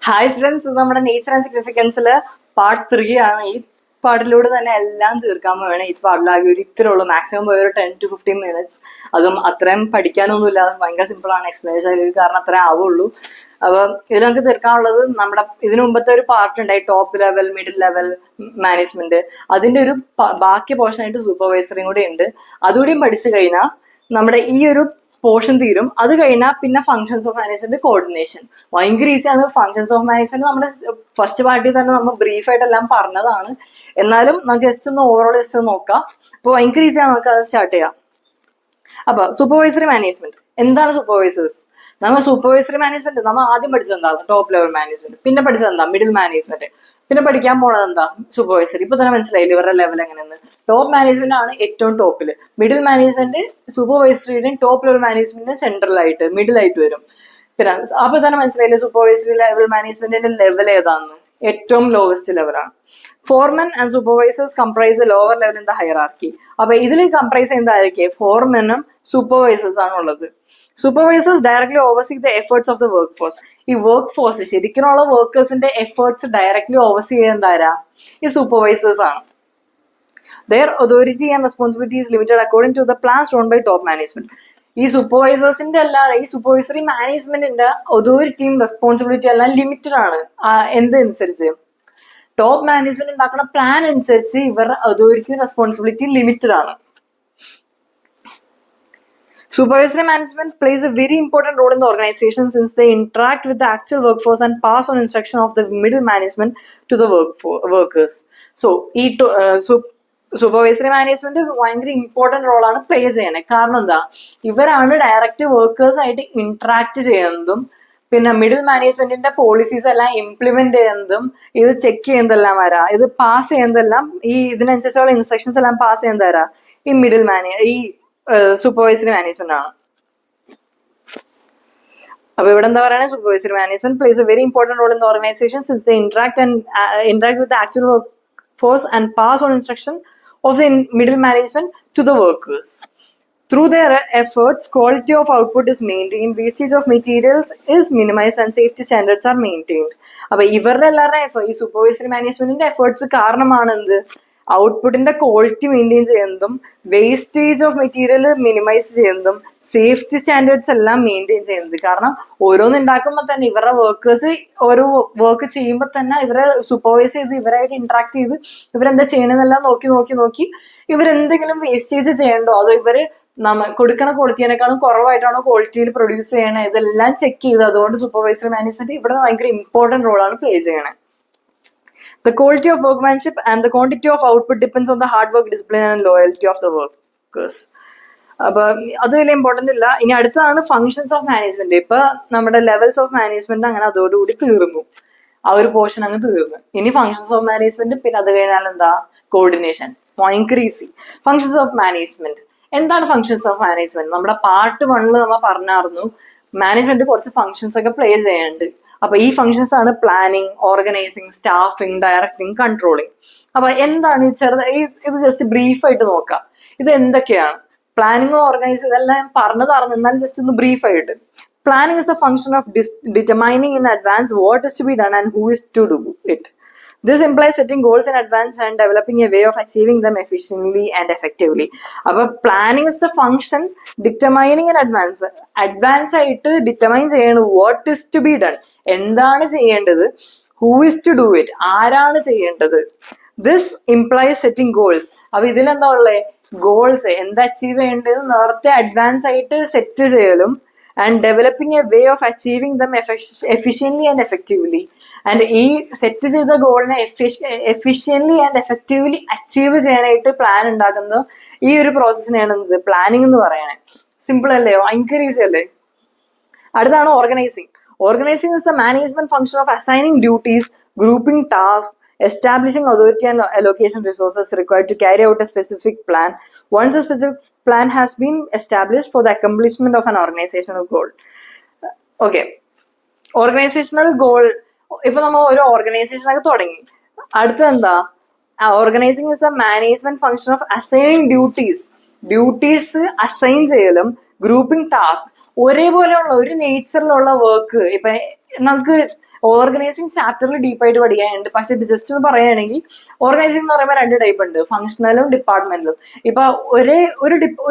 Hi students, നമ്മുടെ nature and സിഗ്നിഫിക്കൻസിൽ part 3 ആണ്. ഈ പാർട്ടിലൂടെ തന്നെ എല്ലാം തീർക്കാൻ വേണം. ഈ പാർട്ടിലാകെ ഒരു ഇത്രേ ഉള്ളൂ, മാക്സിമം പോയി ഒരു 10 to 15 minutes. അതും അത്രയും പഠിക്കാനൊന്നും ഇല്ലാതെ ഭയങ്കര സിമ്പിൾ ആണ് എക്സ്പ്ലെയിൻ ചെയ്തത്, കാരണം അത്രേ ആവുള്ളൂ. അപ്പൊ ഇത് നമുക്ക് തീർക്കാനുള്ളത് നമ്മുടെ ഇതിനു മുമ്പത്തെ ഒരു പാർട്ട് ഉണ്ടായി, top level, middle level management. അതിന്റെ ഒരു ബാക്കി പോർഷൻ ആയിട്ട് സൂപ്പർവൈസറിയും കൂടി ഉണ്ട്. അതുകൂടിയും പഠിച്ചു കഴിഞ്ഞാൽ നമ്മുടെ ഈ ഒരു പോർഷൻ തീരും. അത് കഴിഞ്ഞാൽ പിന്നെ ഫങ്ഷൻസ് ഓഫ് മാനേജ്മെന്റ്, കോർഡിനേഷൻ. ഭയങ്കര ഈസിയാണ്. ഫങ്ഷൻസ് ഓഫ് മാനേജ്മെന്റ് നമ്മുടെ ഫസ്റ്റ് പാർട്ടിൽ തന്നെ നമ്മൾ ബ്രീഫായിട്ട് എല്ലാം പറഞ്ഞതാണ്. എന്നാലും നമുക്ക് ജസ്റ്റ് ഒന്ന് ഓവറോൾ ജസ്റ്റ് നോക്കാം. അപ്പോൾ ഭയങ്കര ഈസിയാണ്, നമുക്ക് അത് സ്റ്റാർട്ട് ചെയ്യാം. അപ്പൊ സൂപ്പർവൈസറി മാനേജ്മെന്റ് എന്താണ്? സൂപ്പർവൈസേഴ്സ്, നമ്മൾ സൂപ്പർവൈസറി മാനേജ്മെന്റ് നമ്മൾ ആദ്യം പഠിച്ചത് എന്താണ്? Top level management. പിന്നെ പഠിച്ചത് എന്താ? Middle management. പിന്നെ പഠിക്കാൻ പോണത് എന്താ? സൂപ്പർവൈസറി. ഇപ്പൊ തന്നെ മനസ്സിലായില്ല ഇവരുടെ ലെവൽ എങ്ങനെയെന്ന്. ടോപ്പ് മാനേജ്മെന്റ് ആണ് ഏറ്റവും ടോപ്പില്. മിഡിൽ മാനേജ്മെന്റ് സൂപ്പർവൈസറിയുടെയും ടോപ്പ് ലെവൽ മാനേജ്മെന്റിന് സെൻട്രൽ ആയിട്ട്, മിഡിൽ ആയിട്ട് വരും. പിന്നെ അപ്പൊ തന്നെ മനസ്സിലായില്ലേ സൂപ്പർവൈസറി ലെവൽ മാനേജ്മെന്റിന്റെ ലെവൽ ഏതാണെന്ന്? ഏറ്റവും ലോവസ്റ്റ് ലെവലാണ്. Foremen and supervisors comprise lower level in the hierarchy. അപ്പൊ ഇതിൽ കംപ്രൈസ് ചെയ്യുന്നതായിരിക്കും ഫോർമെനും സൂപ്പർവൈസേഴ്സ് ആണ് ഉള്ളത്. Supervisors directly oversee the efforts of the work force. ഈ വർക്ക് ഫോഴ്സ് ശരിക്കുമുള്ള വർക്കേഴ്സിന്റെ എഫേർട്സ് ഡയറക്ട്ലി ഓവർസീ ചെയ്യുന്നതാരാ? ഈ സൂപ്പർവൈസേഴ്സ് ആണ്. Their authority and responsibility is limited according to the plans drawn by top management. ഈ സൂപ്പർവൈസേഴ്സിന്റെ അല്ലാതെ ഈ സൂപ്പർവൈസറി മാനേജ്മെന്റിന്റെ അതോറിറ്റിയും റെസ്പോൺസിബിലിറ്റി എല്ലാം ലിമിറ്റഡ് ആണ്. എന്തനുസരിച്ച്? ടോപ്പ് മാനേജ്മെന്റ് ഉണ്ടാക്കുന്ന പ്ലാൻ അനുസരിച്ച് ഇവരുടെ അതോറിറ്റിയും റെസ്പോൺസിബിലിറ്റിയും ലിമിറ്റഡ് ആണ്. Supervisory management plays a very important role in the organization since they interact with the actual workforce and pass on instruction of the middle management to the workers. So, supervisory management ഭയങ്കര important റോളാണ് play ചെയ്യണേ. കാരണം എന്താ? ഇവരാണ് direct workers ആയിട്ട് interact ചെയ്യുന്നതും പിന്നെ middle മാനേജ്മെന്റിന്റെ പോളിസീസ് എല്ലാം ഇംപ്ലിമെന്റ് ചെയ്യുന്നതും ഇത് ചെക്ക് ചെയ്യുന്നതെല്ലാം ആരാ? ഇത് പാസ് ചെയ്യുന്നതെല്ലാം ഈ ഇതിനനുസരിച്ചുള്ള ഇൻസ്ട്രക്ഷൻസ് എല്ലാം പാസ് ചെയ്യുന്നത് ആരാ? ഈ ഈ സൂപ്പർവൈസറി മാനേജ്മെന്റ് ആണ്. അപ്പൊ ഇവിടെ എന്താ പറയുക? Supervisory management plays a very important role in the organisation since they interact with the actual workforce and pass on instruction of the middle management to the workers. Through their efforts, quality of output is maintained, wastage of materials is minimized and safety standards are maintained. അപ്പൊ ഇവരുടെ എല്ലാവരുടെ ഈ supervisory മാനേജ്മെന്റിന്റെ efforts കാരണമാണ് എന്ത്? ഔട്ട്പുട്ടിന്റെ quality maintain ചെയ്യുന്നതും wastage of material minimise ചെയ്യുന്നതും സേഫ്റ്റി സ്റ്റാൻഡേർഡ്സ് എല്ലാം മെയിൻറ്റെയിൻ ചെയ്യുന്നത്. കാരണം ഓരോന്ന് ഉണ്ടാക്കുമ്പോൾ തന്നെ ഇവരുടെ വർക്കേഴ്സ് ഓരോ വർക്ക് ചെയ്യുമ്പോൾ തന്നെ ഇവരെ സൂപ്പർവൈസ് ചെയ്ത് ഇവരായിട്ട് ഇന്ററാക്ട് ചെയ്ത് ഇവരെന്താ ചെയ്യണമെന്നെല്ലാം നോക്കി ഇവരെന്തെങ്കിലും വേസ്റ്റേജ് ചെയ്യണ്ടോ, അതോ ഇവര് കൊടുക്കണ ക്വാളിറ്റിയേക്കാളും കുറവായിട്ടാണോ ക്വാളിറ്റിയിൽ പ്രൊഡ്യൂസ് ചെയ്യണേ, ഇതെല്ലാം ചെക്ക് ചെയ്ത് അതുകൊണ്ട് സൂപ്പർവൈസറി മാനേജ്മെന്റ് ഇവിടെ ഭയങ്കര ഇമ്പോർട്ടന്റ് റോളാണ് പ്ലേ ചെയ്യണേ. The quality of workmanship and the quantity of output depends on the hard work, discipline and loyalty of the workers. അപ്പൊ അത് വലിയ ഇമ്പോർട്ടന്റ് ഇല്ല. ഇനി അടുത്തതാണ് ഫങ്ഷൻസ് ഓഫ് മാനേജ്മെന്റ്. ഇപ്പൊ നമ്മുടെ ലെവൽസ് ഓഫ് മാനേജ്മെന്റ് അങ്ങനെ അതോടുകൂടി തീർന്നു, ആ ഒരു പോർഷൻ അങ്ങ് തീർന്നു. ഇനി ഫങ്ഷൻസ് ഓഫ് മാനേജ്മെന്റ്, പിന്നെ അത് കഴിഞ്ഞാൽ എന്താ? കോർഡിനേഷൻ. ഭയങ്കര ഈസി. ഫങ്ഷൻസ് ഓഫ് മാനേജ്മെന്റ് എന്താണ്? ഫങ്ഷൻസ് ഓഫ് മാനേജ്മെന്റ് നമ്മുടെ പാർട്ട് 1 നമ്മൾ പറഞ്ഞായിരുന്നു. മാനേജ്മെന്റ് കുറച്ച് ഫങ്ഷൻസ് ഒക്കെ പ്ലേ ചെയ്യാനുണ്ട്. അപ്പൊ ഈ ഫങ്ഷൻസ് ആണ് planning, organising, staffing, directing, controlling. അപ്പൊ എന്താണ് ഈ ഇത് ജസ്റ്റ് ബ്രീഫായിട്ട് നോക്കാം. ഇത് എന്തൊക്കെയാണ്? പ്ലാനിങ്, ഓർഗനൈസിങ് ഇതെല്ലാം പറഞ്ഞതാണെന്ന്, എന്നാലും ജസ്റ്റ് ഒന്ന് ബ്രീഫായിട്ട്. Planning is a function of determining in advance what is to be done and who is to do it. This implies setting goals in advance and developing a way of achieving them efficiently and effectively. അപ്പൊ planning is the function determining in advance. Advance ആയിട്ട് determine ചെയ്യണം what is to be done, എന്താണ് ചെയ്യേണ്ടത്, who is to do it, ആരാണ് ചെയ്യേണ്ടത്. This implies setting goals. അപ്പൊ ഇതിലെന്താ ഉള്ളത്? ഗോൾസ് എന്താ അച്ചീവ് ചെയ്യേണ്ടത് നേരത്തെ അഡ്വാൻസ് ആയിട്ട് സെറ്റ് ചെയ്യലും and developing a way of achieving them efficiently and effectively. And ഈ സെറ്റ് ചെയ്ത ഗോളിനെ എഫിഷ്യൻലി ആൻഡ് എഫക്റ്റീവ്ലി അച്ചീവ് ചെയ്യാനായിട്ട് പ്ലാൻ ഉണ്ടാക്കുന്നത് ഈ ഒരു പ്രോസസ്സിനെയാണ് പ്ലാനിങ് എന്ന് പറയുന്നത്. സിമ്പിൾ അല്ലേ? ഭയങ്കര ഈസി അല്ലേ? അടുത്താണ് organising. Organizing is the management function of assigning duties, grouping tasks, establishing authority and allocation resources required to carry out a specific plan. Once a specific plan has been established for the accomplishment of an organizational goal. Okay, organizational goal. ഇപ്പൊ നമ്മൾ ഒരു ഓർഗനൈസേഷനൊക്കെ തുടങ്ങി. അടുത്തെന്താ? Organizing is a management function of assigning duties assign ചെയ്യലും grouping task. ഒരേപോലെയുള്ള ഒരു നേച്ചറിലുള്ള വർക്ക്. ഇപ്പൊ നമുക്ക് ഓർഗനൈസിങ് ചാപ്റ്ററിൽ ഡീപ്പായിട്ട് പഠിക്കാനുണ്ട്. പക്ഷെ ഇത് ജസ്റ്റ് ഒന്ന് പറയുകയാണെങ്കിൽ ഓർഗനൈസിംഗ് എന്ന് പറയുമ്പോൾ 2 ടൈപ്പ് ഉണ്ട്, ഫംഗ്ഷണലും ഡിപ്പാർട്ട്മെന്റലും. ഇപ്പൊ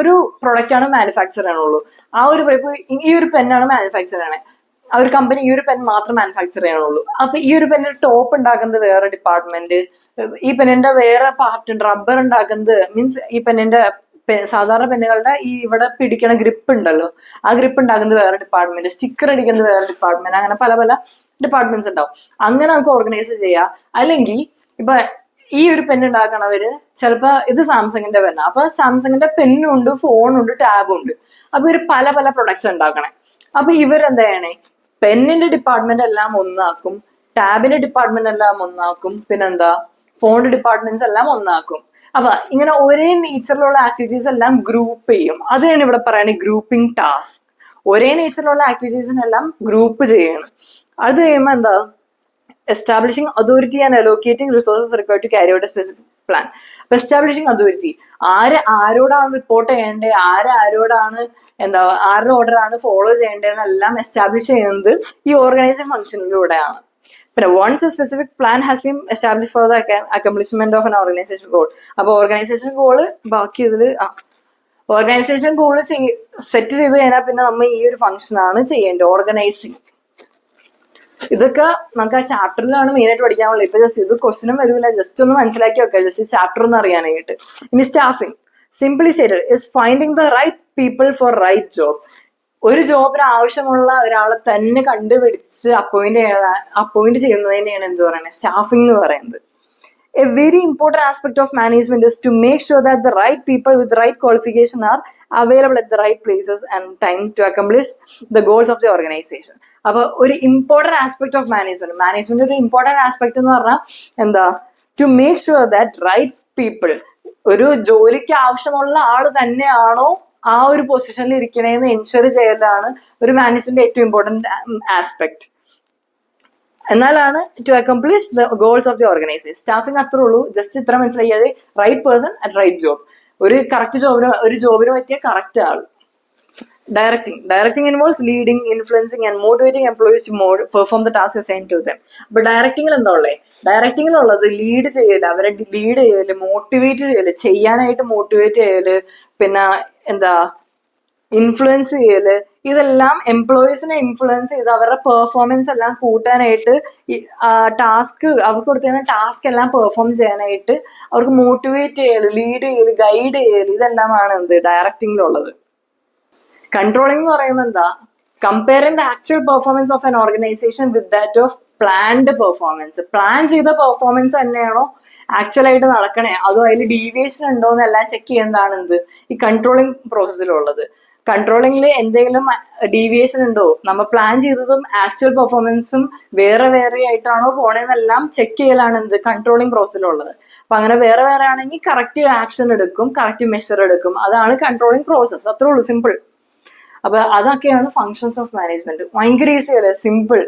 ഒരു പ്രൊഡക്റ്റ് ആണ് മാനുഫാക്ചർ ചെയ്യണുള്ളൂ. ഇപ്പൊ ഈ ഒരു പെന്നാണ് മാനുഫാക്ചർ ചെയ്യണേ, ആ ഒരു കമ്പനി ഈ ഒരു പെൻ മാത്രം മാനുഫാക്ചർ ചെയ്യണുള്ളൂ. അപ്പൊ ഈ ഒരു പെന്നിന്റെ ടോപ്പ് ഉണ്ടാക്കുന്നത് വേറെ ഡിപ്പാർട്ട്മെന്റ്, ഈ പെന്നിന്റെ വേറെ പാർട്ട് ഉണ്ട്, റബ്ബർ ഉണ്ടാക്കുന്നത് മീൻസ് ഈ പെന്നിന്റെ സാധാരണ പെന്നുകളുടെ ഈ ഇവിടെ പിടിക്കണ ഗ്രിപ്പ് ഉണ്ടല്ലോ, ആ ഗ്രിപ്പ് ഉണ്ടാക്കുന്നത് വേറെ ഡിപ്പാർട്ട്മെന്റ്, സ്റ്റിക്കർ അടിക്കുന്നത് വേറെ ഡിപ്പാർട്ട്മെന്റ്, അങ്ങനെ പല പല ഡിപ്പാർട്ട്മെന്റ്സ് ഉണ്ടാവും. അങ്ങനെ നമുക്ക് ഓർഗനൈസ് ചെയ്യാം. അല്ലെങ്കിൽ ഇപ്പൊ ഈ ഒരു പെൻ ഉണ്ടാക്കണവര് ചിലപ്പോ ഇത് സാംസങ്ങിന്റെ പെന്നാ, അപ്പൊ സാംസങ്ങിന്റെ പെന്നും ഉണ്ട്, ഫോണും ഉണ്ട്, ടാബും ഉണ്ട്. അപ്പൊ ഇവര് പല പല പ്രൊഡക്ട്സ് ഉണ്ടാക്കണേ. അപ്പൊ ഇവരെന്താ ചെയ്യണേ, പെന്നിന്റെ ഡിപ്പാർട്ട്മെന്റ് എല്ലാം ഒന്നാക്കും, ടാബിന്റെ ഡിപ്പാർട്ട്മെന്റ് എല്ലാം ഒന്നാക്കും, പിന്നെന്താ ഫോണിന്റെ ഡിപ്പാർട്ട്മെന്റ്സ് എല്ലാം ഒന്നാക്കും. അപ്പൊ ഇങ്ങനെ ഒരേ നേച്ചറിലുള്ള ആക്ടിവിറ്റീസ് എല്ലാം ഗ്രൂപ്പ് ചെയ്യും. അതാണ് ഇവിടെ പറയുന്നത് ഗ്രൂപ്പിംഗ് ടാസ്ക്. ഒരേ നേച്ചറിലുള്ള ആക്ടിവിറ്റീസിനെല്ലാം ഗ്രൂപ്പ് ചെയ്യണം. അത് കഴിയുമ്പോൾ എന്താ, establishing authority and allocating resources required to carry out a specific plan. അപ്പൊ എസ്റ്റാബ്ലിഷിംഗ് അതോറിറ്റി, ആരോടാണ് റിപ്പോർട്ട് ചെയ്യേണ്ടത്, ആരോടാണ് ആരുടെ ഓർഡർ ആണ് ഫോളോ ചെയ്യേണ്ടതെന്നെല്ലാം എസ്റ്റാബ്ലിഷ് ചെയ്യുന്നത് ഈ ഓർഗനൈസിംഗ് ഫംഗ്ഷനിലൂടെയാണ്. പിന്നെ once a specific plan has been establish for the accomplishment of an organisation goal. അപ്പൊ ഓർഗനൈസേഷൻ ഗോള് ബാക്കി ഇതില് ഓർഗനൈസേഷൻ ഗോള് സെറ്റ് ചെയ്ത് കഴിഞ്ഞാൽ പിന്നെ നമ്മൾ ഈ ഒരു ഫംഗ്ഷൻ ആണ് ചെയ്യേണ്ടത്, ഓർഗനൈസിങ്. ഇതൊക്കെ നമുക്ക് ആ ചാപ്റ്ററിലാണ് മെയിൻ ആയിട്ട് പഠിക്കാനുള്ളത്. ഇപ്പൊ ജസ്റ്റ് ഇത് ക്വസ്റ്റിനും വരില്ല, ജസ്റ്റ് ഒന്ന് മനസ്സിലാക്കി വെക്കാം, ജസ്റ്റ് ചാപ്റ്റർ ഒന്ന് അറിയാനായിട്ട്. ഇനി staffing, simply stated, is finding the right people for right job. ഒരു ജോബിന് ആവശ്യമുള്ള ഒരാളെ തന്നെ കണ്ടുപിടിച്ച് അപ്പോയിന്റ് ചെയ്യുന്നതിനെയാണ് എന്ത് പറയുന്നത്, സ്റ്റാഫിംഗ് എന്ന് പറയുന്നത്. A very important aspect of management is to make sure that the right people with the right qualification are available at the right places and time to accomplish the goals of the organization. അപ്പൊ ഒരു important aspect of management ഒരു important aspect എന്ന് പറഞ്ഞാൽ എന്താ, to make sure that right people, ഒരു ജോലിക്ക് ആവശ്യമുള്ള ആള് തന്നെയാണോ ആ ഒരു പൊസിഷനിൽ ഇരിക്കണേന്ന് എൻഷുർ ചെയ്യലാണ് ഒരു മാനേജ്മെന്റ് ഏറ്റവും ഇമ്പോർട്ടന്റ് ആസ്പെക്ട്. എന്നാലാണ് to accomplish the goals of the organisation. Staffing അത്രേ ഉള്ളൂ, ജസ്റ്റ് ഇത്ര മനസ്സിലാക്കിയത്, right person at right job, ഒരു കറക്റ്റ് ജോബിന് പറ്റിയ കറക്റ്റ് ആൾ. Directing involves leading, influencing and motivating employees to perform the task assigned to them. അപ്പൊ ഡയറക്ടിങ്ങിൽ എന്താ ഉള്ളത്, ഡയറക്ടിങ്ങിലുള്ളത് ലീഡ് ചെയ്യല്, അവരെ ലീഡ് ചെയ്യല്, മോട്ടിവേറ്റ് ചെയ്യല്, ചെയ്യാനായിട്ട് മോട്ടിവേറ്റ് ചെയ്യല്, പിന്നെ ഇൻഫ്ലുവൻസ് ചെയ്യല്, ഇതെല്ലാം എംപ്ലോയീസിനെ ഇൻഫ്ലുവൻസ് ചെയ്ത് അവരുടെ പെർഫോമൻസ് എല്ലാം കൂട്ടാനായിട്ട്, ടാസ്ക് അവർക്ക് കൊടുത്തിരുന്ന ടാസ്ക് എല്ലാം പെർഫോം ചെയ്യാനായിട്ട് അവർക്ക് മോട്ടിവേറ്റ് ചെയ്യല്, ലീഡ് ചെയ്യല്, ഗൈഡ് ചെയ്യല്, ഇതെല്ലാമാണ് ഡയറക്ടിങ്ങിലുള്ളത്. കൺട്രോളിംഗ് എന്ന് പറയുമ്പോൾ എന്താ, comparing the actual performance of an organisation with that of planned performance. Plan ചെയ്ത പെർഫോമൻസ് തന്നെയാണോ ആക്ച്വൽ ആയിട്ട് നടക്കണേ, അതോ അതിൽ ഡീവിയേഷൻ ഉണ്ടോ എന്നെല്ലാം ചെക്ക് ചെയ്യുന്നതാണ് ഈ കൺട്രോളിംഗ് പ്രോസസ്സിലുള്ളത്. കൺട്രോളിംഗിൽ എന്തെങ്കിലും ഡീവിയേഷൻ ഉണ്ടോ, നമ്മൾ പ്ലാൻ ചെയ്തതും ആക്ച്വൽ പെർഫോമൻസും വേറെ ആയിട്ടാണോ പോണേന്നെല്ലാം ചെക്ക് ചെയ്യലാണ് കൺട്രോളിംഗ് പ്രോസസ്സിലുള്ളത്. അപ്പൊ അങ്ങനെ വേറെ ആണെങ്കിൽ കറക്റ്റ് ആക്ഷൻ എടുക്കും, കറക്റ്റ് മെഷർ എടുക്കും, അതാണ് കൺട്രോളിംഗ് പ്രോസസ്. അത്രേ ഉള്ളൂ, സിമ്പിൾ. അപ്പൊ അതൊക്കെയാണ് ഫങ്ഷൻസ് ഓഫ് മാനേജ്മെന്റ്. ഭയങ്കര ഈസി അല്ലേ, സിമ്പിൾ.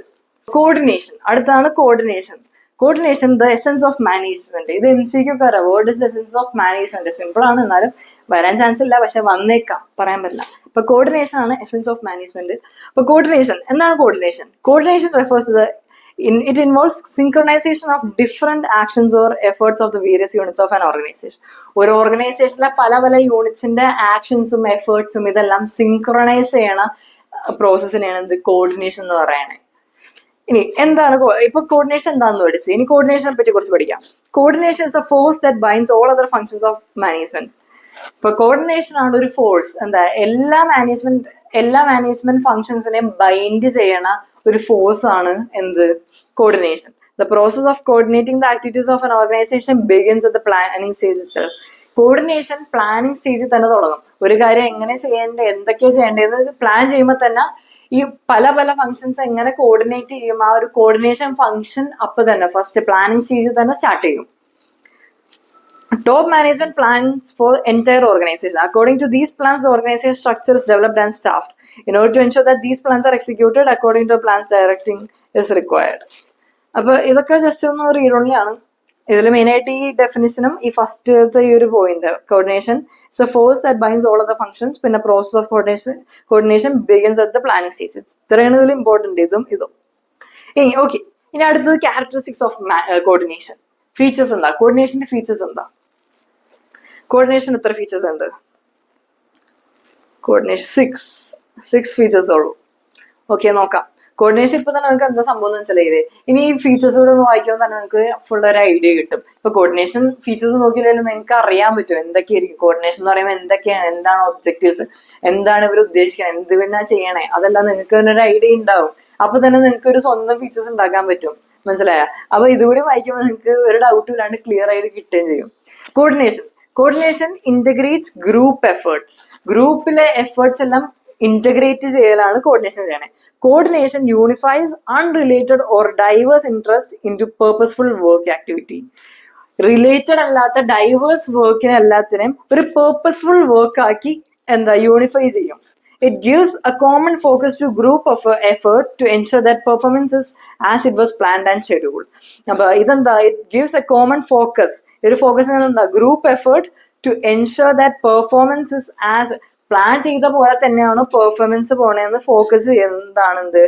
കോർഡിനേഷൻ, അടുത്താണ് coordination. Coordination, the essence of management. ഇത് MCQ word is essence of management. Simple ആണ്, എന്നാലും വരാൻ ചാൻസ് ഇല്ല, പക്ഷെ വന്നേക്കാം, പറയാൻ പറ്റില്ല. അപ്പൊ കോർഡിനേഷൻ ആണ് എസൻസ് ഓഫ് മാനേജ്മെന്റ്. അപ്പൊ കോർഡിനേഷൻ എന്താണ്? Coordination refers to the it involves synchronization of different actions or efforts of the various units of an organization. ഒരു ഓർഗനൈസേഷനിലെ പല യൂണിറ്റ്സിന്റെ ആക്ഷൻസും എഫേർട്സും ഇതെല്ലാം സിങ്ക്രണൈസ് ചെയ്യണ പ്രോസസ്സിനെയാണ് കോർഡിനേഷൻ എന്ന് പറയുന്നത്. ഇനി എന്താണ് ഇപ്പൊ കോർഡിനേഷൻ എന്താണെന്ന് പഠിച്ചു, ഇനി കോർഡിനേഷനെ പറ്റി കുറച്ച് പഠിക്കാം. Coordination is a force that binds all other functions of management. ഇപ്പൊ കോർഡിനേഷൻ ആണ് ഒരു ഫോഴ്സ്, എല്ലാ മാനേജ്മെന്റ് ഫങ്ഷൻസിനെ ബൈൻഡ് ചെയ്യണ ഒരു ഫോഴ്സ് ആണ് coordination. The process of coordinating the activities of an organization begins at the planning stage itself. Coordination planning സ്റ്റേജിൽ തന്നെ തുടങ്ങും. ഒരു കാര്യം എങ്ങനെ ചെയ്യേണ്ടത്, എന്തൊക്കെയാ ചെയ്യേണ്ടത് പ്ലാൻ ചെയ്യുമ്പോൾ തന്നെ ഈ പല ഫങ്ഷൻസ് എങ്ങനെ കോർഡിനേറ്റ് ചെയ്യും, ആ ഒരു കോർഡിനേഷൻ ഫങ്ഷൻ അപ്പൊ തന്നെ ഫസ്റ്റ് പ്ലാനിങ് സ്റ്റേജിൽ തന്നെ സ്റ്റാർട്ട് ചെയ്യും. Top management plans for entire organization. According to these plans, the organization structure is developed and staffed. In order to ensure that these plans are executed according to the plans, directing is required. അപ്പൊ ഇതൊക്കെ just ഒന്ന് read only ആണ്. ഇതിൽ main ആയിട്ട് ഈ ഡെഫിനിഷനും ഈ first ഈ ഒരു point, coordination is a force that binds all of the functions, പിന്നെ process of coordination begins at the planning stage. ഇത്രയാണ് ഇതിൽ ഇമ്പോർട്ടന്റ്, ഇതും. ഇനി ഓക്കെ, ഇനി അടുത്തത് ക്യാരക്ടറിസ്റ്റിക്സ് ഓഫ് കോർഡിനേഷൻ. ഫീച്ചേഴ്സ് എന്താ? കോർഡിനേഷന്റെ ഫീച്ചേഴ്സ് എന്താ? കോർഡിനേഷൻ എത്ര ഫീച്ചേഴ്സ് ഉണ്ട്? കോർഡിനേഷൻ 6 ഫീച്ചേഴ്സ് ഉള്ളൂ. ഓക്കെ, നോക്കാം. കോർഡിനേഷൻ ഇപ്പൊ തന്നെ നിങ്ങൾക്ക് എന്താ സംഭവം എന്ന് മനസ്സിലായില്ലേ? ഇനി ഈ ഫീച്ചേഴ്സ് കൂടെ ഒന്ന് വായിക്കുമ്പോൾ തന്നെ നിങ്ങൾക്ക് ഫുൾ ഒരു ഐഡിയ കിട്ടും. ഇപ്പൊ കോർഡിനേഷൻ ഫീച്ചേഴ്സ് നോക്കിയില്ലെങ്കിലും നിങ്ങൾക്ക് അറിയാൻ പറ്റും എന്തൊക്കെയായിരിക്കും കോർഡിനേഷൻ എന്ന് പറയുമ്പോൾ എന്തൊക്കെയാണ്, എന്താണ് ഒബ്ജക്റ്റീവ്സ്, എന്താണ് ഇവർ ഉദ്ദേശിക്കുന്നത്, എന്ത് പിന്നെ ചെയ്യണേ, അതെല്ലാം നിങ്ങൾക്ക് തന്നെ ഒരു ഐഡിയ ഉണ്ടാവും. അപ്പൊ തന്നെ നിങ്ങൾക്ക് ഒരു സ്വന്തം ഫീച്ചേഴ്സ് ഉണ്ടാക്കാൻ പറ്റും. മനസ്സിലായ? അപ്പൊ ഇതുകൂടി വായിക്കുമ്പോൾ നിങ്ങൾക്ക് ഒരു ഡൗട്ടും ഇല്ലാണ്ട് ക്ലിയർ ആയിട്ട് കിട്ടുകയും ചെയ്യും. Coordination integrates group efforts. ഗ്രൂപ്പിലെ എഫേർട്സ് എല്ലാം ഇന്റഗ്രേറ്റ് ചെയ്യലാണ് കോർഡിനേഷൻ ചെയ്യണേ. Coordination unifies unrelated or diverse interest into purposeful work activity. റിലേറ്റഡ് അല്ലാത്ത ഡൈവേഴ്സ് വർക്കിനെ എല്ലാത്തിനെയും ഒരു പേർപ്പസ്ഫുൾ വർക്ക് ആക്കി യൂണിഫൈ ചെയ്യും. It gives a common focus to group of effort to ensure that performance is as it was planned and scheduled. അപ്പൊ ഇതെന്താ? It gives a common focus. ഒരു ഫോക്കസ് എന്താ? Group effort to ensure that performance is as plan ചെയ്ത പോലെ തന്നെയാണോ performance പോണേന്ന് focus ചെയ്യുന്നതാണ് എന്ത്?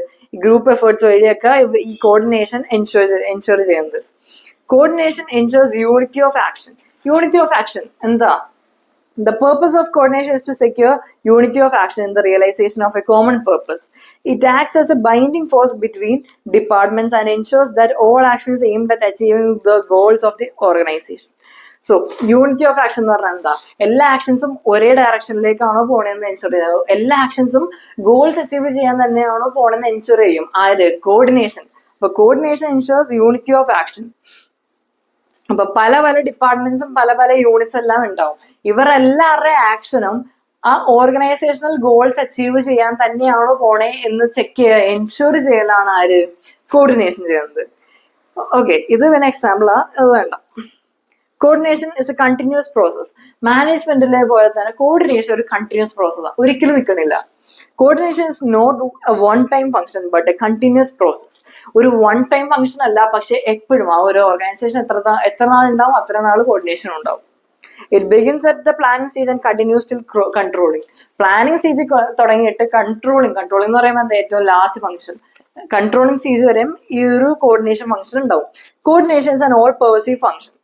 Group efforts വഴിയൊക്കെ ഈ കോർഡിനേഷൻ എൻഷുർ ചെയ്യുന്നത്. Coordination എൻഷുർസ് unity of action. Unity of action എന്താ? The purpose of coordination is to secure unity of action in the realization of a common purpose. It acts as a binding force between departments and ensures that all actions aimed at achieving the goals of the organization. So unity of action എന്ന് പറഞ്ഞാൽ എന്താ? എല്ലാ ആക്ഷൻസും ഒരേ ഡയറക്ഷനിലേക്കാണോ പോണേന്ന് ensure ചെയ്യുക, എല്ലാ ആക്ഷൻസും goals achieve ചെയ്യാൻ തന്നെയാണോ പോണെന്ന് എൻഷുർ ചെയ്യും ആര്? കോർഡിനേഷൻ. അപ്പൊ കോർഡിനേഷൻ എൻഷുർസ് യൂണിറ്റി ഓഫ് ആക്ഷൻ. അപ്പൊ പല പല ഡിപ്പാർട്ട്മെന്റ്സും പല പല യൂണിറ്റ്സ് എല്ലാം ഉണ്ടാവും. ഇവരെല്ലാവരുടെ ആക്ഷനും ആ ഓർഗനൈസേഷണൽ ഗോൾസ് അച്ചീവ് ചെയ്യാൻ തന്നെയാണോ പോണേ എന്ന് ചെക്ക് ചെയ്യുക, എൻഷുർ ചെയ്യലാണ് ആര്? കോർഡിനേഷൻ ചെയ്യുന്നത്. ഓക്കെ, ഇത് പിന്നെ എക്സാമ്പിളാ, അത് വേണ്ട. Coordination is a continuous process. മാനേജ്മെന്റിലെ പോലെ തന്നെ കോർഡിനേഷൻ ഒരു കണ്ടിന്യൂസ് പ്രോസസ്സാണ്, ഒരിക്കലും നിൽക്കണില്ല. Coordination is not a one time function but a continuous process. ഒരു വൺ ടൈം ഫംഗ്ഷൻ അല്ല, പക്ഷെ എപ്പോഴും ആ ഒരു ഓർഗനൈസേഷൻ എത്ര നാൾ ഉണ്ടാവും അത്ര നാൾ കോർഡിനേഷൻ ഉണ്ടാവും. It begins at the planning stage and continuous till controlling. Planning സ്റ്റേജിൽ തുടങ്ങിയിട്ട് കൺട്രോളിങ് എന്ന് പറയുമ്പോൾ എന്താ? ഏറ്റവും ലാസ്റ്റ് ഫംഗ്ഷൻ. കൺട്രോളിങ് സ്റ്റേജ് വരെയും ഈ ഒരു കോർഡിനേഷൻ ഫംഗ്ഷൻ ഉണ്ടാവും. Coordination is an all pervasive function.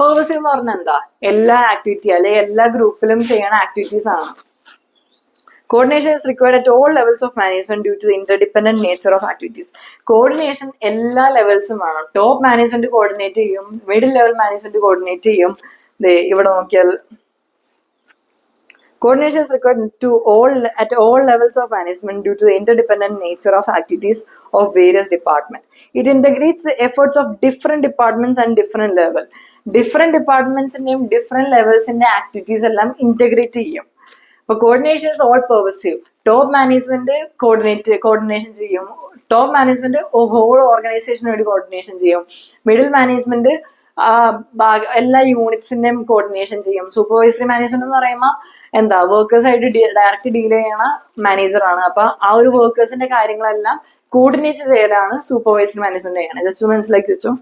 Pervasive എന്ന് പറഞ്ഞാൽ എന്താ? എല്ലാ ആക്ടിവിറ്റി അല്ലെങ്കിൽ എല്ലാ ഗ്രൂപ്പിലും ചെയ്യുന്ന ആക്ടിവിറ്റീസ് ആണ്. Coordination is required at all levels of management due to the interdependent nature of activities. Coordination എല്ലാ ലെവൽസും വേണം. ടോപ്പ് മാനേജ്മെന്റ് കോർഡിനേറ്റ് ചെയ്യും, മിഡിൽ ലെവൽ മാനേജ്മെന്റ് കോർഡിനേറ്റ് ചെയ്യും. ഇവിടെ നോക്കിയാൽ coordination is required at all levels of management due to the interdependent nature of activities of various departments. It integrates the efforts of different departments and different level. Different departments and different levels in the activities എല്ലാം integrate ചെയ്യും. അപ്പൊ coordination is all pervasive. Top management coordination ചെയ്യും, top management whole ഓർഗനൈസേഷന് വേണ്ടി coordination ചെയ്യും, middle management എല്ലാ യൂണിറ്റ്സിന്റെയും coordination ചെയ്യും. Supervisory management എന്ന് പറയുമ്പോൾ എന്താ? വർക്കേഴ്സ് ആയിട്ട് ഡയറക്റ്റ് ഡീൽ ചെയ്യണ മാനേജറാണ്. അപ്പൊ ആ ഒരു വർക്കേഴ്സിന്റെ കാര്യങ്ങളെല്ലാം കോർഡിനേറ്റ് ചെയ്യലാണ് സൂപ്പർവൈസറി മാനേജ്മെന്റ് ചെയ്യണം. ജസ്റ്റ് മനസ്സിലാക്കി വെച്ചോ.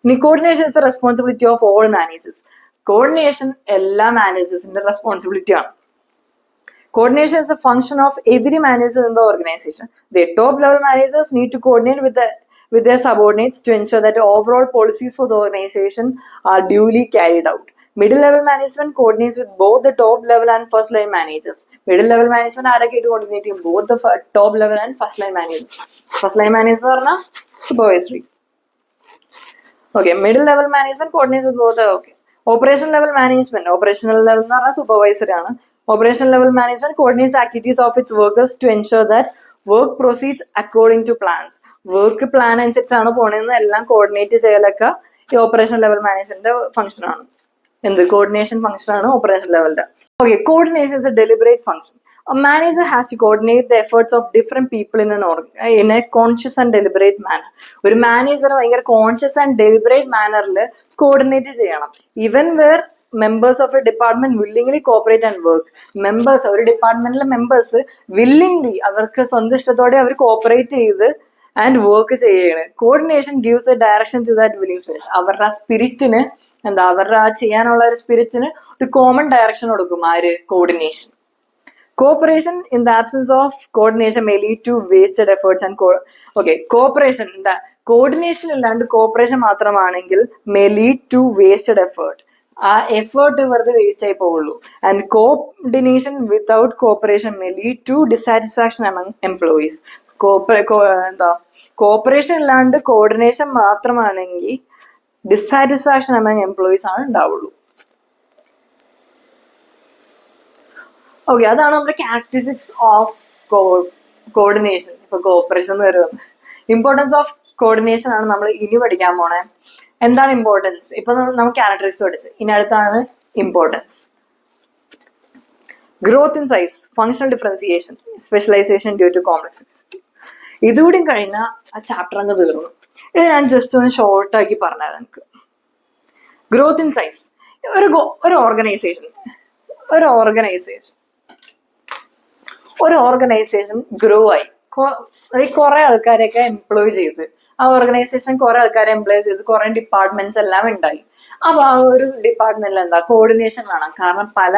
ഇനി coordination is the responsibility of all managers. Coordination എല്ലാ മാനേജേഴ്സിന്റെ റെസ്പോൺസിബിലിറ്റി ആണ്. Coordination is a function of every manager in the organization. The top level managers need to coordinate with their subordinates to ensure that the overall policies for the organization are duly carried out. Middle level management coordinates with both the top level and first line managers. Middle level management ആരൊക്കെ coordinate ചെയ്യും? Both the top level and first line managers. First line manager പറഞ്ഞാൽ supervisory. Okay, middle level management coordinates with both the Operational level management. Operational level എന്ന് പറഞ്ഞാൽ supervisory ആണ്. Operational level management coordinates activities of its workers to ensure that work proceeds according to plans. Work plan അനുസരിച്ചാണ് പോണെന്ന് എല്ലാം coordinate ചെയ്യലൊക്കെ ഈ operation level management function ആണ്. എന്ത്? Coordination function ആണ് ഓപ്പറേഷൻ ലെവലിന്റെ. Okay, coordination is a deliberate function. A manager has to coordinate the efforts of different people in a conscious and deliberate manner. ഒരു manager ഭയങ്കര conscious and deliberate മാനറിൽ coordinate ചെയ്യണം. Even where members of a department willingly cooperate and work. Members ഒരു ഡിപ്പാർട്ട്മെന്റിലെ members willingly അവർക്ക് സ്വന്തം ഇഷ്ടത്തോടെ അവർ cooperate ചെയ്ത് ആൻഡ് വർക്ക് ചെയ്യണം. Coordination gives a direction to that willing spirit. അവരുടെ ആ സ്പിരിറ്റിന് അവരുടെ ആ ചെയ്യാനുള്ള ഒരു സ്പിരിറ്റിന് ഒരു കോമൺ ഡയറക്ഷൻ കൊടുക്കും ആര്? Coordination. Cooperation in the absence of coordination may lead to wasted efforts and cooperation coordination ഇല്ലാണ്ട് കോപ്പറേഷൻ മാത്രമാണെങ്കിൽ may lead to wasted effort. ആ എഫേർട്ട് വെറുതെ വേസ്റ്റ് ആയി പോവുള്ളൂ. And coordination without corporation may lead to dissatisfaction among employees. Corporation ഇല്ലാണ്ട് coordination മാത്രമാണെങ്കിൽ dissatisfaction among employees ആണ് ഉണ്ടാവുള്ളൂ. ഓക്കെ, അതാണ് നമ്മുടെ ക്യാരക്ടറിസ്റ്റിക്സ് ഓഫ് കോർഡിനേഷൻ. ഇപ്പൊ കോപ്പറേഷൻ എന്ന് വരുന്നത് ഇമ്പോർട്ടൻസ് ഓഫ് കോർഡിനേഷൻ ആണ് നമ്മൾ ഇനി പഠിക്കാൻ പോണേ. എന്താണ് ഇമ്പോർട്ടൻസ്? ഇപ്പൊ നമുക്ക് ക്യാരക്ടറിസ്റ്റിക്സ് പഠിച്ച്, ഇനി അടുത്താണ് importance. Growth in size, functional differentiation, specialisation due to complexity. ഇതുകൂടി കഴിഞ്ഞാൽ ആ ചാപ്റ്റർ അങ്ങ് തീർന്നു. ഇത് ഞാൻ ജസ്റ്റ് ഒന്ന് ഷോർട്ടാക്കി പറഞ്ഞുതരാം നിങ്ങൾക്ക്. ഗ്രോത്ത് ഇൻ സൈസ്, ഒരു ഓർഗനൈസേഷൻ ഗ്രോ ആയി, കുറെ ആൾക്കാരെയൊക്കെ എംപ്ലോയ് ചെയ്ത്, ആ ഓർഗനൈസേഷൻ കുറെ ആൾക്കാരെ എംപ്ലോയ് ചെയ്ത് കുറെ ഡിപ്പാർട്ട്മെന്റ്സ് എല്ലാം ഉണ്ടായി. അപ്പൊ ആ ഒരു ഡിപ്പാർട്ട്മെന്റിൽ എന്താ കോർഡിനേഷൻ വേണം. കാരണം പല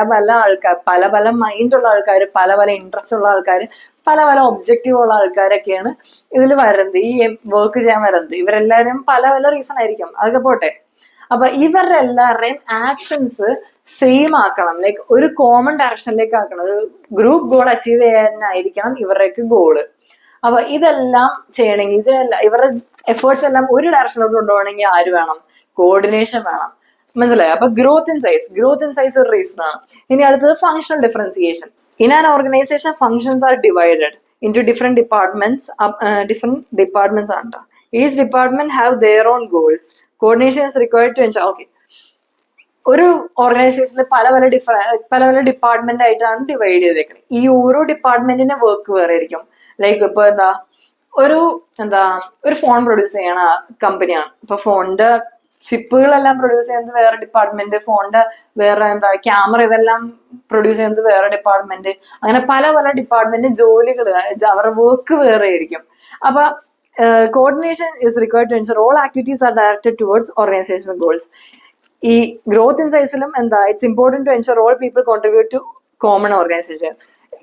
ആൾക്കാർ, പല മൈൻഡ് ഉള്ള ആൾക്കാർ, പല ഇൻട്രസ്റ്റ് ഉള്ള ആൾക്കാർ, പല ഒബ്ജക്റ്റീവ് ഉള്ള ആൾക്കാരൊക്കെയാണ് ഇതിൽ വരുന്നത്, ഈ വർക്ക് ചെയ്യാൻ വരുന്നത്. ഇവരെല്ലാവരും പല റീസൺ ആയിരിക്കും, അതൊക്കെ പോട്ടെ. അപ്പൊ ഇവരുടെ എല്ലാവരുടെയും ആക്ഷൻസ് സെയിം ആക്കണം, ലൈക്ക് ഒരു കോമൺ ഡയറക്ഷനിലേക്ക് ആക്കണം. ഒരു ഗ്രൂപ്പ് ഗോൾ അച്ചീവ് ചെയ്യാനായിരിക്കണം ഇവരുടെയൊക്കെ ഗോള്. അപ്പൊ ഇതെല്ലാം ചെയ്യണമെങ്കിൽ, ഇവരുടെ എഫേർട്സ് എല്ലാം ഒരു ഡയറക്ഷനിലോട്ട് കൊണ്ടുപോകണമെങ്കിൽ ആര് വേണം? കോർഡിനേഷൻ വേണം. മനസ്സിലായോ? അപ്പൊ ഗ്രോത്ത് ഇൻ സൈസ് ഒരു റീസൺ ആണ്. ഇനി അടുത്തത് functional differentiation. In an organisation functions are divided into different departments ആണ്. Each department have their own goals. Coordination is required to ensure. Okay, ഒരു ഓർഗനൈസേഷനിൽ പല ഡിപ്പാർട്ട്മെന്റ് ആയിട്ടാണ് ഡിവൈഡ് ചെയ്തേക്കുന്നത്. ഈ ഓരോ ഡിപ്പാർട്ട്മെന്റിന്റെ വർക്ക് വേറെ ആയിരിക്കും. ലൈക്ക് ഇപ്പൊ ഒരു ഫോൺ പ്രൊഡ്യൂസ് ചെയ്യണ കമ്പനിയാണ്. ഇപ്പൊ ഫോണിന്റെ ചിപ്പുകളെല്ലാം പ്രൊഡ്യൂസ് ചെയ്യുന്നത് വേറെ ഡിപ്പാർട്ട്മെന്റ്, ഫോണിന്റെ വേറെ ക്യാമറ ഇതെല്ലാം പ്രൊഡ്യൂസ് ചെയ്യുന്നത് വേറെ ഡിപ്പാർട്ട്മെന്റ്. അങ്ങനെ പല ഡിപ്പാർട്ട്മെന്റ് ജോലികൾ, അവരുടെ വർക്ക് വേറെ ആയിരിക്കും. അപ്പൊ coordination is required to ensure all activities are directed towards organizational goals. ഈ ഗ്രോത്ത് ഇൻ സൈസിലും it's important to ensure all people contribute to common organization.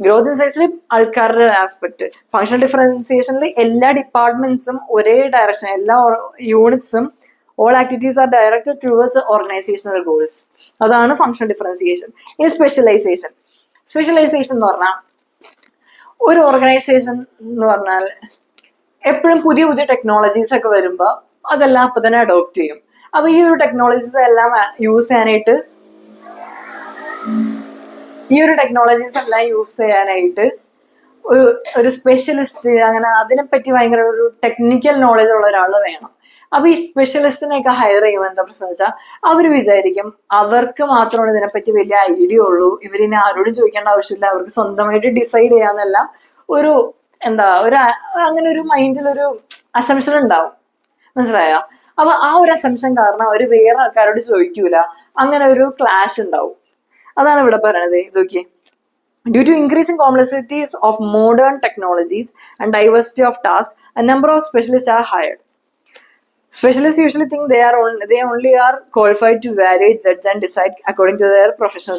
Growth in സൈസിൽ ആൾക്കാരുടെ ആസ്പെക്ട്, ഫങ്ഷണൽ ഡിഫറൻസിയേഷനിൽ എല്ലാ ഡിപ്പാർട്ട്മെന്റ്സും ഒരേ ഡയറക്ഷൻ, എല്ലാ യൂണിറ്റ്സും all activities are directed towards organizational goals. അതാണ് functional differentiation. ഇനി സ്പെഷ്യലൈസേഷൻ എന്ന് പറഞ്ഞാൽ, ഒരു ഓർഗനൈസേഷൻ എന്ന് പറഞ്ഞാൽ എപ്പോഴും പുതിയ ടെക്നോളജീസ് ഒക്കെ വരുമ്പോൾ അതെല്ലാം അപ്പൊ തന്നെ അഡോപ്റ്റ് ചെയ്യും. അപ്പൊ ഈ ഒരു ടെക്നോളജീസ് എല്ലാം യൂസ് ചെയ്യാനായിട്ട് ഒരു സ്പെഷ്യലിസ്റ്റ്, അങ്ങനെ അതിനെപ്പറ്റി ഭയങ്കര ഒരു ടെക്നിക്കൽ നോളജ് ഉള്ള ഒരാൾ വേണം. അപ്പൊ ഈ സ്പെഷ്യലിസ്റ്റിനെയൊക്കെ ഹയർ ചെയ്യുമ്പോൾ എന്താ പ്രശ്നം വെച്ചാൽ, അവർ വിചാരിക്കും അവർക്ക് മാത്രമാണ് ഇതിനെപ്പറ്റി വലിയ ഐഡിയ ഉള്ളൂ, ഇവരിനെ ആരോടും ചോദിക്കേണ്ട ആവശ്യമില്ല, അവർക്ക് സ്വന്തമായിട്ട് ഡിസൈഡ് ചെയ്യാന്നെല്ലാം അങ്ങനെ ഒരു മൈൻഡിലൊരു അസംഷൻ ഉണ്ടാവും. മനസ്സിലായോ? അപ്പൊ ആ ഒരു അസംഷൻ കാരണം അവർ വേറെ ആൾക്കാരോട് ചോദിക്കൂല, അങ്ങനെ ഒരു ക്ലാഷ് ഉണ്ടാവും. അതാണ് ഇവിടെ പറയണത്. ഇതൊക്കെ due to increasing complexities of modern technologies and diversity of tasks, a number of specialists are hired. Specialists usually think they only are qualified to evaluate, judge and decide according to their professional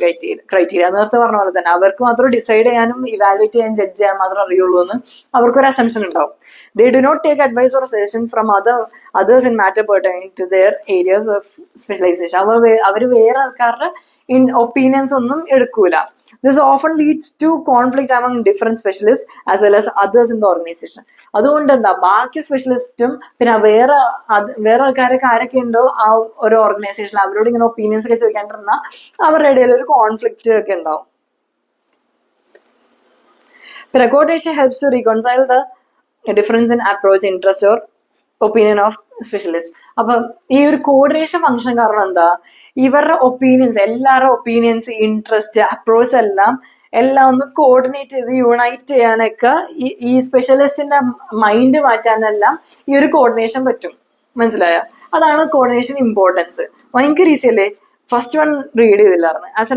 criteria. നേരത്തെ പറഞ്ഞ പോലെ തന്നെ അവർക്ക് മാത്രം decide ചെയ്യാനും evaluate ചെയ്യാൻ, judge ചെയ്യാൻ മാത്രം അറിയുള്ളൂ എന്ന് അവർക്കൊരു അസംഷൻ ഉണ്ടാവും. They do not take advice or suggestions from others in matter pertaining to their areas of specialization. അവർ വേറെ ആൾക്കാരുടെ ഒപ്പീനിയൻസ് ഒന്നും എടുക്കൂല. This often leads to conflict among different specialists as well as others in the organization. അതുകൊണ്ട് ബാക്കി സ്പെഷ്യലിസ്റ്റും പിന്നെ വേറെ ആൾക്കാരൊക്കെ ഉണ്ടോ ആ ഒരു ഓർഗനൈസേഷനിൽ, അവരോട് ഇങ്ങനെ ഒപ്പീനിയൻസ് ഒക്കെ ചോദിക്കാണ്ടിരുന്നാൽ അവരുടെ ഇടയിൽ ഒരു കോൺഫ്ലിക്റ്റ് ഒക്കെ ഉണ്ടാവും. പിന്നെ coordination helps to reconcile the difference in approach, interest or opinion of specialist. അപ്പൊ ഈ ഒരു കോർഡിനേഷൻ ഫംഗ്ഷൻ കാരണം എന്താ, ഇവരുടെ ഒപ്പീനിയൻസ്, എല്ലാവരുടെ ഒപ്പീനിയൻസ്, ഇൻട്രസ്റ്റ്, അപ്രോച്ച് എല്ലാം ഒന്ന് കോർഡിനേറ്റ് ചെയ്ത് യുണൈറ്റ് ചെയ്യാനൊക്കെ ഈ സ്പെഷ്യലിസ്റ്റിന്റെ മൈൻഡ് മാറ്റാനെല്ലാം ഈ ഒരു കോർഡിനേഷൻ പറ്റും. മനസ്സിലായോ? അതാണ് കോർഡിനേഷൻ ഇമ്പോർട്ടൻസ്. ഭയങ്കര ഈസി അല്ലേ? ഫസ്റ്റ് വൺ റീഡ് ചെയ്തില്ലായിരുന്നു. As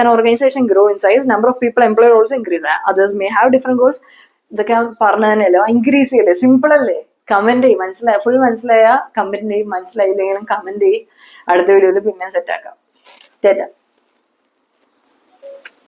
an organization grow in size, number of people employed also increase. Others may have different goals. ഇതൊക്കെ പറഞ്ഞു തന്നെയല്ലോ, ഭയങ്കര ഈസി അല്ലേ? സിമ്പിൾ അല്ലേ? കമന്റ് ചെയ്യും. ഫുൾ മനസ്സിലായ കമന്റ് ചെയ്യും, മനസ്സിലായില്ലെങ്കിലും കമന്റ് ചെയ്യും. അടുത്ത വീഡിയോയിൽ പിന്നെ സെറ്റ് ആക്കാം.